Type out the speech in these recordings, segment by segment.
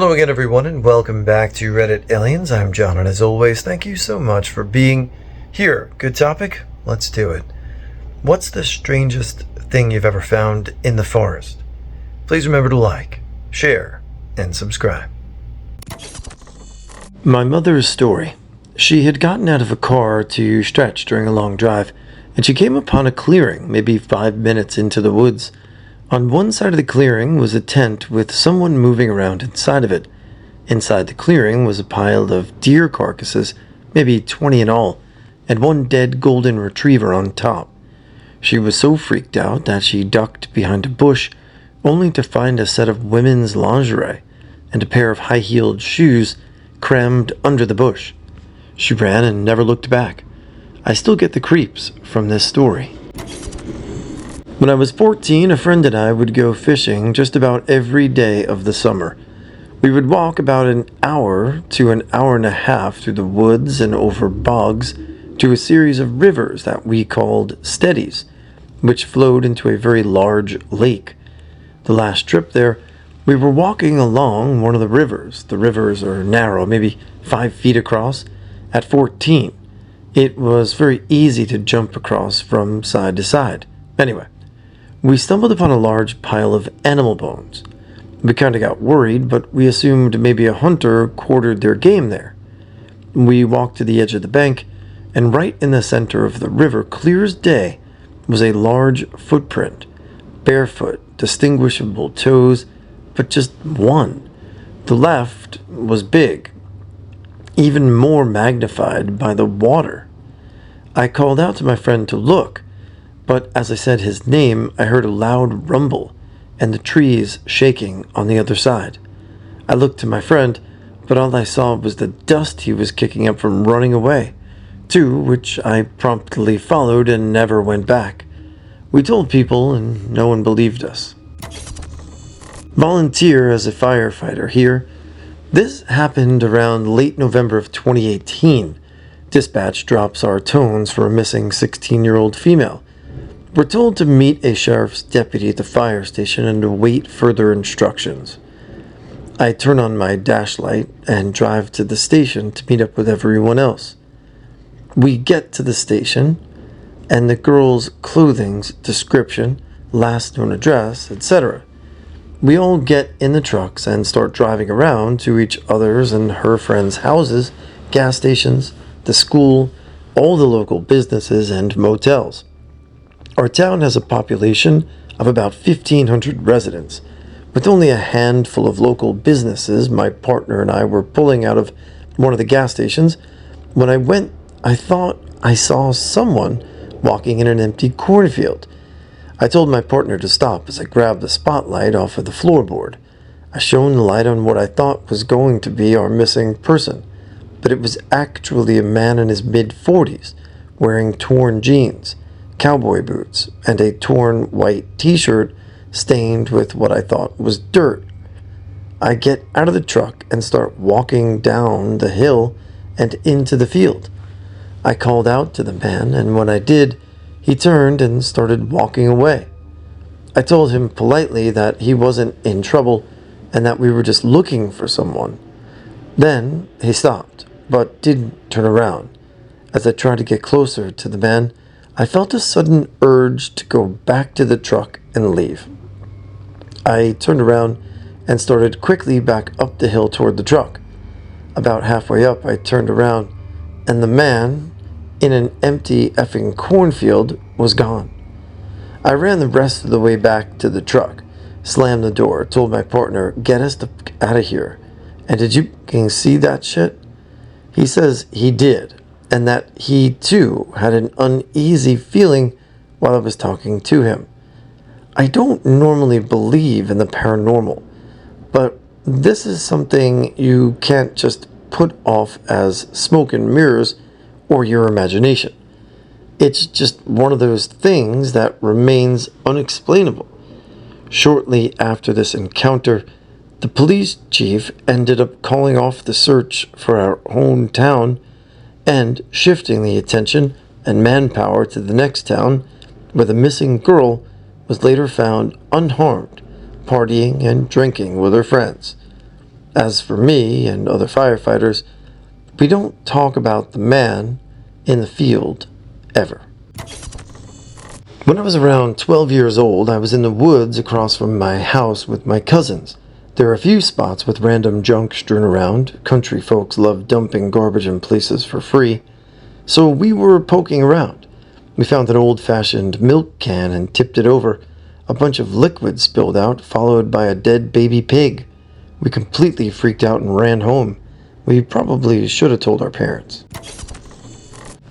Hello again, everyone, and welcome back to Reddit Aliens. I'm John, and as always, thank you so much for being here. Good topic? Let's do it. What's the strangest thing you've ever found in the forest? Please remember to like, share, and subscribe. My mother's story. She had gotten out of a car to stretch during a long drive, and she came upon a clearing, maybe 5 minutes into the woods. On one side of the clearing was a tent with someone moving around inside of it. Inside the clearing was a pile of deer carcasses, maybe 20 in all, and one dead golden retriever on top. She was so freaked out that she ducked behind a bush, only to find a set of women's lingerie and a pair of high-heeled shoes crammed under the bush. She ran and never looked back. I still get the creeps from this story. When I was 14, a friend and I would go fishing just about every day of the summer. We would walk about an hour to an hour and a half through the woods and over bogs to a series of rivers that we called steadies, which flowed into a very large lake. The last trip there, we were walking along one of the rivers. The rivers are narrow, maybe 5 feet across. At 14, it was very easy to jump across from side to side. Anyway, we stumbled upon a large pile of animal bones. We kind of got worried, but we assumed maybe a hunter quartered their game there. We walked to the edge of the bank, and right in the center of the river, clear as day, was a large footprint. Barefoot, distinguishable toes, but just one. The left was big, even more magnified by the water. I called out to my friend to look, but as I said his name, I heard a loud rumble and the trees shaking on the other side. I looked to my friend, but all I saw was the dust he was kicking up from running away, to which I promptly followed and never went back. We told people and no one believed us. Volunteer as a firefighter here. This happened around late November of 2018. Dispatch drops our tones for a missing 16-year-old female. We're told to meet a sheriff's deputy at the fire station and to wait further instructions. I turn on my dash light and drive to the station to meet up with everyone else. We get to the station, and the girl's clothing's description, last known address, etc. We all get in the trucks and start driving around to each other's and her friends' houses, gas stations, the school, all the local businesses and motels. Our town has a population of about 1,500 residents. With only a handful of local businesses, my partner and I were pulling out of one of the gas stations. When I went, I thought I saw someone walking in an empty cornfield. I told my partner to stop as I grabbed the spotlight off of the floorboard. I shone the light on what I thought was going to be our missing person, but it was actually a man in his mid-40s, wearing torn jeans, cowboy boots, and a torn white t-shirt stained with what I thought was dirt. I get out of the truck and start walking down the hill and into the field. I called out to the man, and when I did, he turned and started walking away. I told him politely that he wasn't in trouble and that we were just looking for someone. Then he stopped, but didn't turn around. As I tried to get closer to the man, I felt a sudden urge to go back to the truck and leave. I turned around and started quickly back up the hill toward the truck. About halfway up, I turned around, and the man, in an empty effing cornfield, was gone. I ran the rest of the way back to the truck, slammed the door, told my partner, "Get us out of here. And did you see that shit?" He says he did, and that he too had an uneasy feeling while I was talking to him. I don't normally believe in the paranormal, but this is something you can't just put off as smoke and mirrors or your imagination. It's just one of those things that remains unexplainable. Shortly after this encounter, the police chief ended up calling off the search for our own town and shifting the attention and manpower to the next town, where the missing girl was later found unharmed, partying and drinking with her friends. As for me and other firefighters, we don't talk about the man in the field ever. When I was around 12 years old, I was in the woods across from my house with my cousins. There are a few spots with random junk strewn around. Country folks love dumping garbage in places for free. So we were poking around. We found an old-fashioned milk can and tipped it over. A bunch of liquid spilled out, followed by a dead baby pig. We completely freaked out and ran home. We probably should have told our parents.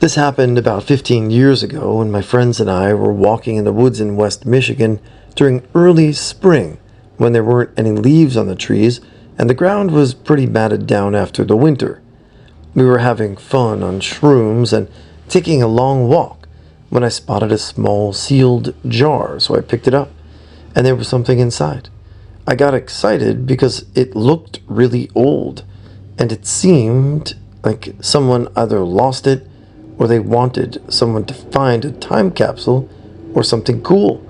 This happened about 15 years ago when my friends and I were walking in the woods in West Michigan during early spring when there weren't any leaves on the trees and the ground was pretty matted down after the winter. We were having fun on shrooms and taking a long walk when I spotted a small sealed jar, so I picked it up and there was something inside. I got excited because it looked really old and it seemed like someone either lost it or they wanted someone to find a time capsule or something cool.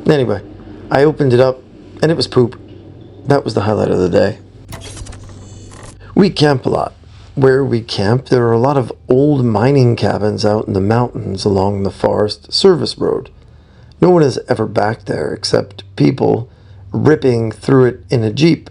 Anyway, I opened it up and it was poop. That was the highlight of the day. We camp a lot. Where we camp, there are a lot of old mining cabins out in the mountains along the Forest Service Road. No one is ever back there except people ripping through it in a Jeep.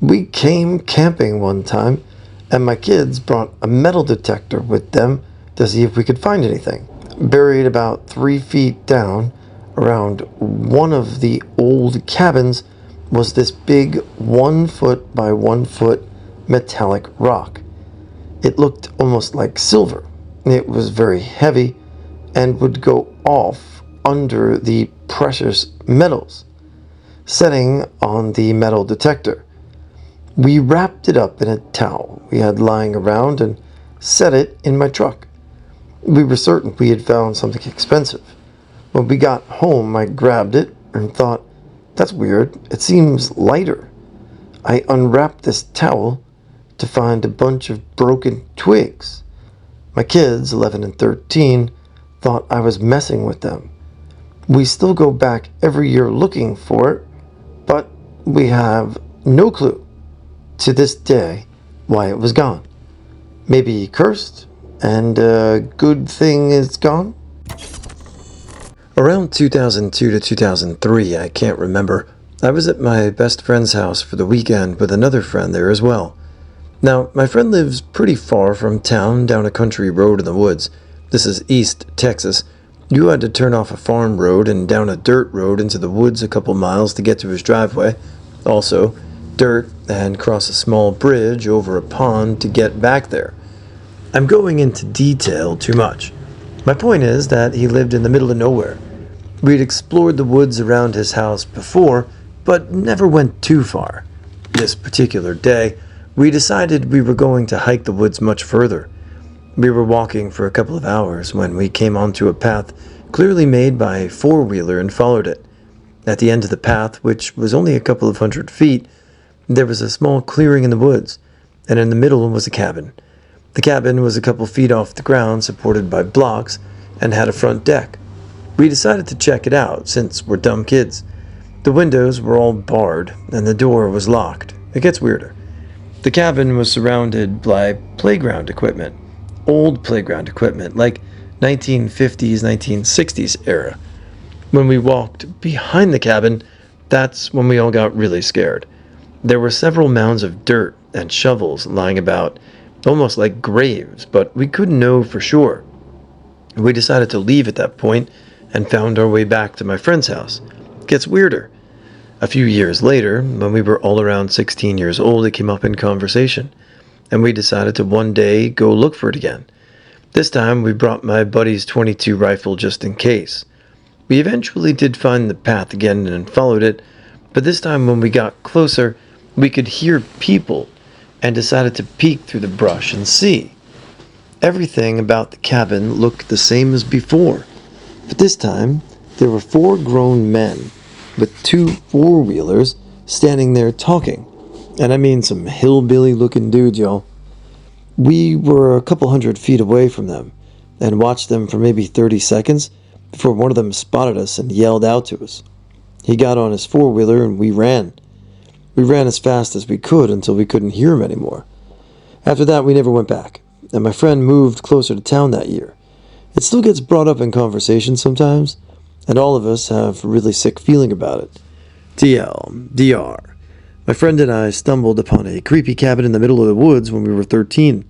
We came camping one time and my kids brought a metal detector with them to see if we could find anything. Buried about 3 feet down around one of the old cabins was this big 1 foot by 1 foot metallic rock. It looked almost like silver. It was very heavy and would go off under the precious metals, setting on the metal detector. We wrapped it up in a towel we had lying around and set it in my truck. We were certain we had found something expensive. When we got home, I grabbed it and thought, that's weird, it seems lighter. I unwrapped this towel to find a bunch of broken twigs. My kids, 11 and 13, thought I was messing with them. We still go back every year looking for it, but we have no clue to this day why it was gone. Maybe cursed, and a good thing is gone? Around 2002 to 2003, I can't remember, I was at my best friend's house for the weekend with another friend there as well. Now, my friend lives pretty far from town down a country road in the woods. This is East Texas. You had to turn off a farm road and down a dirt road into the woods a couple miles to get to his driveway. Also, dirt and cross a small bridge over a pond to get back there. I'm going into detail too much. My point is that he lived in the middle of nowhere. We'd explored the woods around his house before, but never went too far. This particular day, we decided we were going to hike the woods much further. We were walking for a couple of hours when we came onto a path clearly made by a four-wheeler and followed it. At the end of the path, which was only a couple of 100 feet, there was a small clearing in the woods, and in the middle was a cabin. The cabin was a couple feet off the ground, supported by blocks, and had a front deck. We decided to check it out, since we're dumb kids. The windows were all barred, and the door was locked. It gets weirder. The cabin was surrounded by playground equipment. Old playground equipment, like 1950s, 1960s era. When we walked behind the cabin, that's when we all got really scared. There were several mounds of dirt and shovels lying about, almost like graves, but we couldn't know for sure. We decided to leave at that point and found our way back to my friend's house. It gets weirder. A few years later, when we were all around 16 years old, it came up in conversation, and we decided to one day go look for it again. This time, we brought my buddy's .22 rifle just in case. We eventually did find the path again and followed it, but this time when we got closer, we could hear people and decided to peek through the brush and see. Everything about the cabin looked the same as before, but this time there were 4 grown men with 2 four-wheelers standing there talking. And I mean some hillbilly-looking dudes, y'all. We were a couple 100 feet away from them and watched them for maybe 30 seconds before one of them spotted us and yelled out to us. He got on his four-wheeler and we ran. We ran as fast as we could until we couldn't hear him anymore. After that, we never went back, and my friend moved closer to town that year. It still gets brought up in conversation sometimes, and all of us have a really sick feeling about it. DR. My friend and I stumbled upon a creepy cabin in the middle of the woods when we were 13.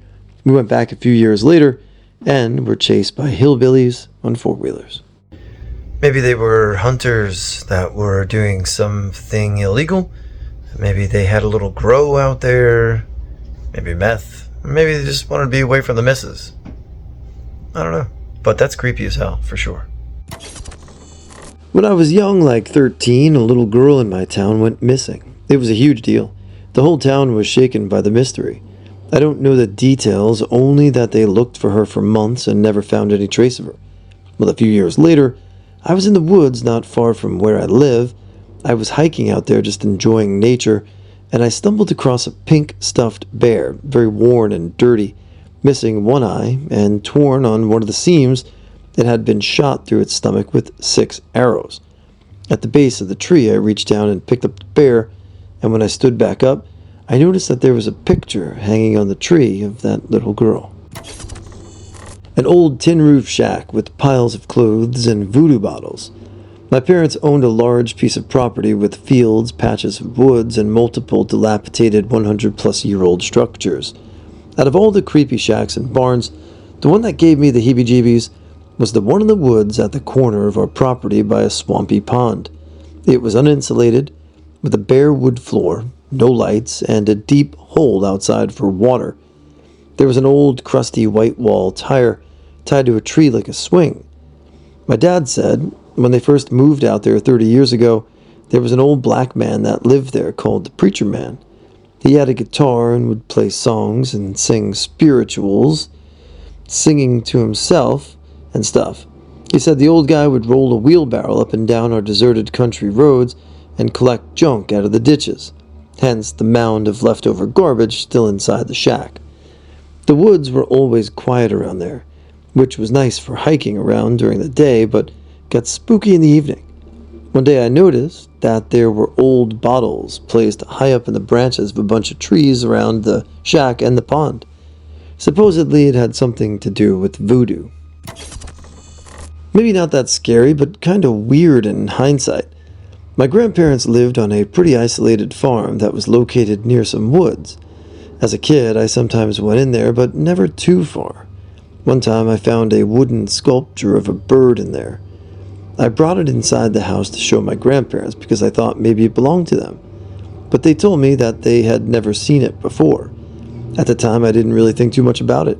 We went back a few years later, and were chased by hillbillies on four-wheelers. Maybe they were hunters that were doing something illegal. Maybe they had a little grow out there. Maybe meth. Maybe they just wanted to be away from the missus. I don't know. But that's creepy as hell, for sure. When I was young, like 13, a little girl in my town went missing. It was a huge deal. The whole town was shaken by the mystery. I don't know the details, only that they looked for her for months and never found any trace of her. Well, a few years later, I was in the woods not far from where I live. I was hiking out there just enjoying nature, and I stumbled across a pink stuffed bear, very worn and dirty, missing one eye and torn on one of the seams. It had been shot through its stomach with 6 arrows. At the base of the tree, I reached down and picked up the bear, and when I stood back up, I noticed that there was a picture hanging on the tree of that little girl. An old tin roof shack with piles of clothes and voodoo bottles. My parents owned a large piece of property with fields, patches of woods, and multiple dilapidated 100-plus-year-old structures. Out of all the creepy shacks and barns, the one that gave me the heebie-jeebies was the one in the woods at the corner of our property by a swampy pond. It was uninsulated, with a bare wood floor, no lights, and a deep hole outside for water. There was an old, crusty white wall tire tied to a tree like a swing. My dad said, when they first moved out there 30 years ago, there was an old black man that lived there called the Preacher Man. He had a guitar and would play songs and sing spirituals, singing to himself and stuff. He said the old guy would roll a wheelbarrow up and down our deserted country roads and collect junk out of the ditches, hence the mound of leftover garbage still inside the shack. The woods were always quiet around there, which was nice for hiking around during the day, but got spooky in the evening. One day I noticed that there were old bottles placed high up in the branches of a bunch of trees around the shack and the pond. Supposedly it had something to do with voodoo. Maybe not that scary, but kind of weird in hindsight. My grandparents lived on a pretty isolated farm that was located near some woods. As a kid, I sometimes went in there, but never too far. One time I found a wooden sculpture of a bird in there. I brought it inside the house to show my grandparents because I thought maybe it belonged to them. But they told me that they had never seen it before. At the time, I didn't really think too much about it.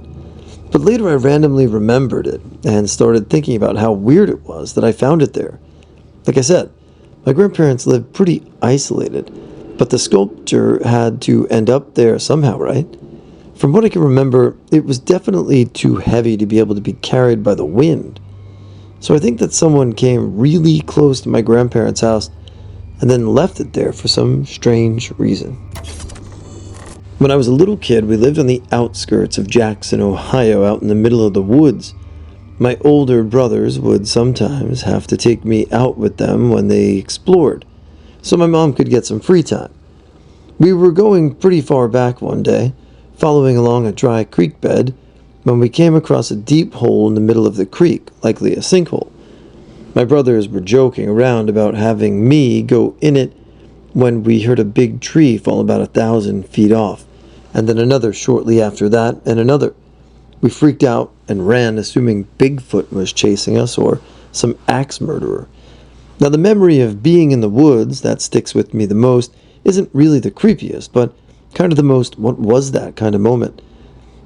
But later I randomly remembered it and started thinking about how weird it was that I found it there. Like I said, my grandparents lived pretty isolated, but the sculpture had to end up there somehow, right? From what I can remember, it was definitely too heavy to be able to be carried by the wind. So I think that someone came really close to my grandparents' house and then left it there for some strange reason. When I was a little kid, we lived on the outskirts of Jackson, Ohio, out in the middle of the woods. My older brothers would sometimes have to take me out with them when they explored, so my mom could get some free time. We were going pretty far back one day, following along a dry creek bed, when we came across a deep hole in the middle of the creek, likely a sinkhole. My brothers were joking around about having me go in it when we heard a big tree fall about 1,000 feet off, and then another shortly after that, and another. We freaked out and ran, assuming Bigfoot was chasing us or some axe murderer. Now, the memory of being in the woods that sticks with me the most isn't really the creepiest, but kind of the most what was that kind of moment.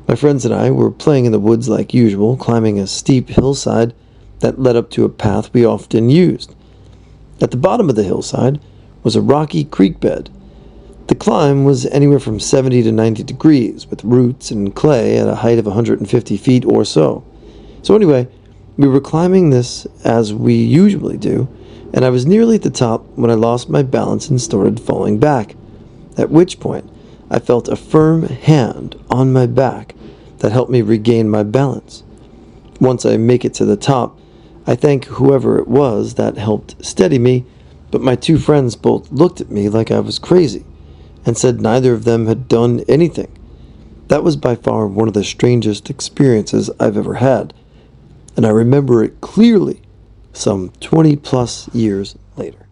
My friends and I were playing in the woods like usual, climbing a steep hillside that led up to a path we often used. At the bottom of the hillside was a rocky creek bed. The climb was anywhere from 70 to 90 degrees, with roots and clay at a height of 150 feet or so. So anyway, we were climbing this as we usually do, and I was nearly at the top when I lost my balance and started falling back, at which point I felt a firm hand on my back that helped me regain my balance. Once I make it to the top, I thank whoever it was that helped steady me, but my two friends both looked at me like I was crazy. and said neither of them had done anything. That was by far one of the strangest experiences I've ever had, and I remember it clearly some 20 plus years later.